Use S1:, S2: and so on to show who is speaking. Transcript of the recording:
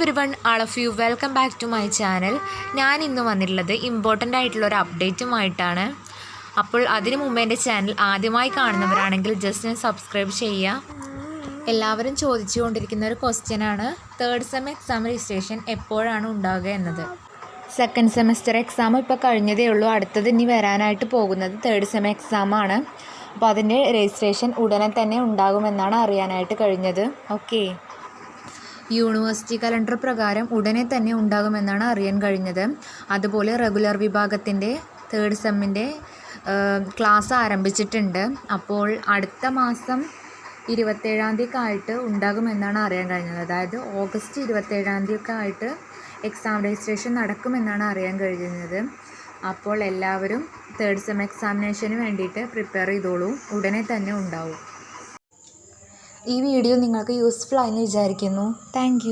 S1: Every one all of you welcome back to my channel. ഞാൻ ഇന്ന് വന്നിട്ടുള്ളത് important ആയിട്ടുള്ളൊരു അപ്ഡേറ്റുമായിട്ടാണ്. അപ്പോൾ അതിനു മുമ്പ് എൻ്റെ ചാനൽ ആദ്യമായി കാണുന്നവരാണെങ്കിൽ ജസ്റ്റ് സബ്സ്ക്രൈബ് ചെയ്യുക. എല്ലാവരും ചോദിച്ചുകൊണ്ടിരിക്കുന്ന ഒരു ക്വസ്റ്റ്യനാണ് തേർഡ് സെം എക്സാം രജിസ്ട്രേഷൻ എപ്പോഴാണ് ഉണ്ടാവുക എന്നത്. സെക്കൻഡ് സെമസ്റ്റർ എക്സാം ഇപ്പോൾ കഴിഞ്ഞതേ ഉള്ളൂ. അടുത്തത് ഇനി വരാനായിട്ട് പോകുന്നത് തേർഡ് സെം എക്സാമാണ്. അപ്പോൾ അതിൻ്റെ രജിസ്ട്രേഷൻ ഉടനെ തന്നെ ഉണ്ടാകുമെന്നാണ് അറിയാനായിട്ട് കഴിഞ്ഞത്. ഓക്കെ, യൂണിവേഴ്സിറ്റി കലണ്ടർ പ്രകാരം ഉടനെ തന്നെ ഉണ്ടാകുമെന്നാണ് അറിയാൻ കഴിഞ്ഞത്. അതുപോലെ റെഗുലർ വിഭാഗത്തിൻ്റെ തേർഡ് സെമ്മിൻ്റെ ക്ലാസ് ആരംഭിച്ചിട്ടുണ്ട്. അപ്പോൾ അടുത്ത മാസം 27-ാം തീയതി ആയിട്ട് ഉണ്ടാകുമെന്നാണ് അറിയാൻ കഴിഞ്ഞത്. അതായത് ഓഗസ്റ്റ് 27-ാം തീയതി ആയിട്ട് എക്സാം രജിസ്ട്രേഷൻ നടക്കുമെന്നാണ് അറിയാൻ കഴിഞ്ഞത്. അപ്പോൾ എല്ലാവരും തേർഡ് സെം എക്സാമിനേഷന് വേണ്ടിയിട്ട് പ്രിപ്പയർ ചെയ്തോളൂ. ഉടനെ തന്നെ ഉണ്ടാവും. ഈ വീഡിയോ നിങ്ങൾക്ക് യൂസ്ഫുൾ ആയെന്ന് വിചാരിക്കുന്നു. താങ്ക്